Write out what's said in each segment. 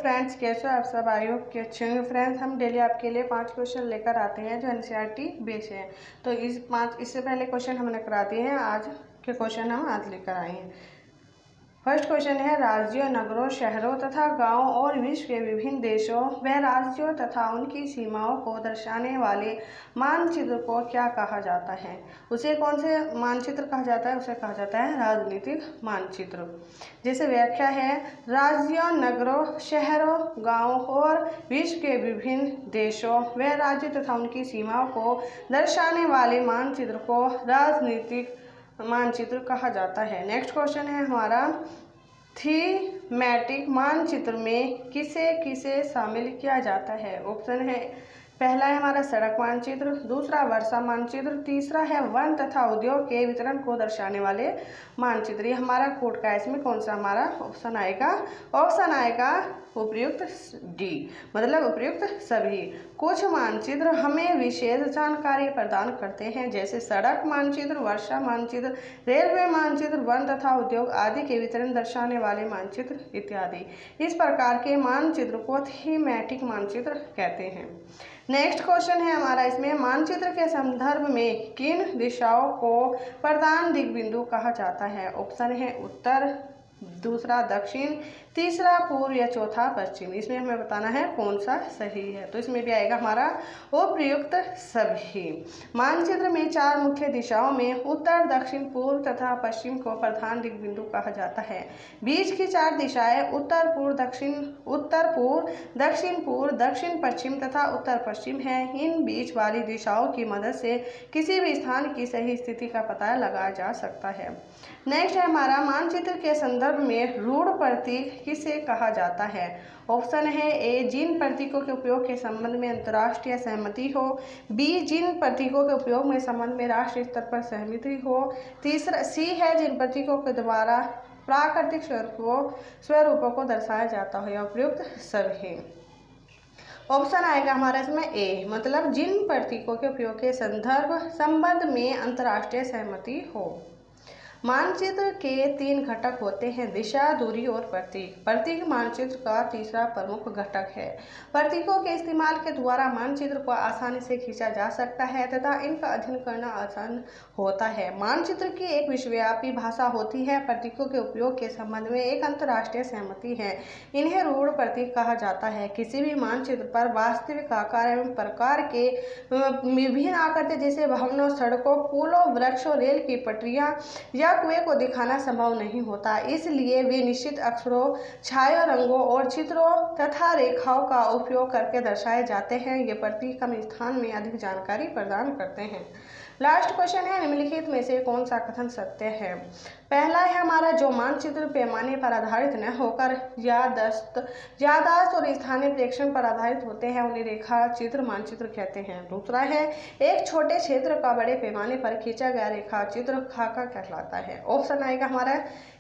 Friends, कैसे हो आप सब? आई होप कि अच्छे होंगे। फ्रेंड्स, हम डेली आपके लिए 5 क्वेश्चन लेकर आते हैं जो एनसीईआरटी बेस है। तो इससे पहले क्वेश्चन हमने करा दिए हैं। आज के क्वेश्चन हम आज लेकर आए हैं। फर्स्ट क्वेश्चन है, राज्यों, नगरों, शहरों तथा गांवों और विश्व के विभिन्न देशों व राज्यों तथा उनकी सीमाओं को दर्शाने वाले मानचित्र को क्या कहा जाता है? उसे कौन से मानचित्र कहा जाता है? उसे कहा जाता है राजनीतिक मानचित्र। जैसे व्याख्या है, राज्यों, नगरों, शहरों, गांवों और विश्व के विभिन्न देशों व राज्यों तथा उनकी सीमाओं को दर्शाने वाले मानचित्र को राजनीतिक मानचित्र कहा जाता है। नेक्स्ट क्वेश्चन है हमारा, थीमैटिक मानचित्र में किसे किसे शामिल किया जाता है? ऑप्शन है, पहला है हमारा सड़क मानचित्र, दूसरा वर्षा मानचित्र, तीसरा है वन तथा उद्योग के वितरण को दर्शाने वाले मानचित्र। ये हमारा कोड का है, इसमें कौन सा हमारा ऑप्शन आएगा? ऑप्शन आएगा उपयुक्त डी, मतलब उपयुक्त सभी। कुछ मानचित्र हमें विशेष जानकारी प्रदान करते हैं, जैसे सड़क मानचित्र, वर्षा मानचित्र, रेलवे मानचित्र, वन तथा उद्योग आदि के वितरण दर्शाने वाले मानचित्र इत्यादि। इस प्रकार के मानचित्र को थीमैटिक मानचित्र कहते हैं। नेक्स्ट क्वेश्चन है हमारा, इसमें मानचित्र के संदर्भ में किन दिशाओं को प्रधान दिग्बिंदु कहा जाता है? ऑप्शन है उत्तर, दूसरा दक्षिण, तीसरा पूर्व या चौथा पश्चिम। इसमें हमें बताना है कौन सा सही है। तो इसमें भी आएगा हमारा उपयुक्त सभी। मानचित्र में 4 मुख्य दिशाओं में उत्तर, दक्षिण, पूर्व तथा पश्चिम को प्रधान दिग्बिंदु कहा जाता है। बीच की 4 दिशाएं उत्तर पूर्व, दक्षिण पूर्व, दक्षिण पश्चिम तथा उत्तर पश्चिम है। इन बीच वाली दिशाओं की मदद से किसी भी स्थान की सही स्थिति का पता लगाया जा सकता है। नेक्स्ट है हमारा, मानचित्र के संदर्भ में रूढ़ प्रतीक किसे कहा जाता है? ऑप्शन है ए, जिन प्रतीकों के उपयोग के संबंध में अंतर्राष्ट्रीय सहमति हो, बी, जिन प्रतीकों के उपयोग में संबंध में राष्ट्रीय स्तर पर सहमति हो, तीसरा सी है, जिन प्रतीकों के द्वारा प्राकृतिक स्वरूपों को दर्शाया जाता हो। उपयुक्त सभी। ऑप्शन आएगा हमारा इसमें ए, मतलब जिन प्रतीकों के उपयोग के संबंध में अंतर्राष्ट्रीय सहमति हो। मानचित्र के 3 घटक होते हैं, दिशा, दूरी और प्रतीक। प्रतीक मानचित्र का तीसरा प्रमुख घटक है। प्रतीकों के इस्तेमाल के द्वारा मानचित्र को आसानी से खींचा जा सकता है तथा इनका अध्ययन करना आसान होता है। मानचित्र की एक विश्वव्यापी भाषा होती है। प्रतीकों के उपयोग के संबंध में एक अंतर्राष्ट्रीय सहमति है। इन्हें रूढ़ प्रतीक कहा जाता है। किसी भी मानचित्र पर वास्तविक आकार एवं प्रकार के विभिन्न आकृति जैसे भवनों, सड़कों, पुलों, वृक्षों, रेल की पटरियां या कुएं को दिखाना संभव नहीं होता, इसलिए वे निश्चित अक्षरों, छाया, रंगों और चित्रों तथा रेखाओं का उपयोग करके दर्शाए जाते हैं। ये प्रतीक कम स्थान में अधिक जानकारी प्रदान करते हैं। लास्ट क्वेश्चन है, निम्नलिखित में से कौन सा कथन सत्य है? पहला है हमारा, जो मानचित्र पैमाने पर आधारित न होकर याददाश्त और स्थानीय प्रेक्षण पर आधारित होते हैं उन्हें रेखा चित्र मानचित्र कहते हैं। दूसरा है, एक छोटे क्षेत्र का बड़े पैमाने पर खींचा गया रेखा चित्र खाका कहलाता है। ऑप्शन आएगा हमारा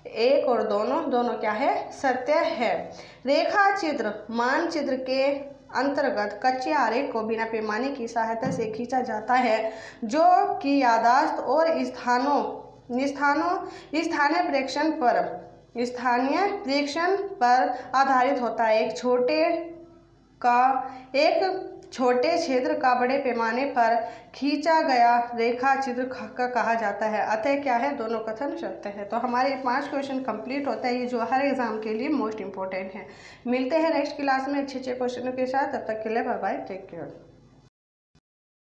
एक और दोनों क्या है? सत्य है। रेखा चित्र मानचित्र के अंतर्गत कच्चे आरेख को बिना पैमाने की सहायता से खींचा जाता है, जो कि याददाश्त और स्थानीय प्रेक्षण पर आधारित होता है। एक छोटे क्षेत्र का बड़े पैमाने पर खींचा गया रेखा चित्र खाका कहा जाता है। अतः क्या है? दोनों कथन सत्य है। तो हमारे 5 क्वेश्चन कंप्लीट होता है, ये जो हर एग्जाम के लिए मोस्ट इंपॉर्टेंट है। मिलते हैं नेक्स्ट क्लास में अच्छे क्वेश्चनों के साथ। तब तक के लिए बाय बाय, टेक केयर।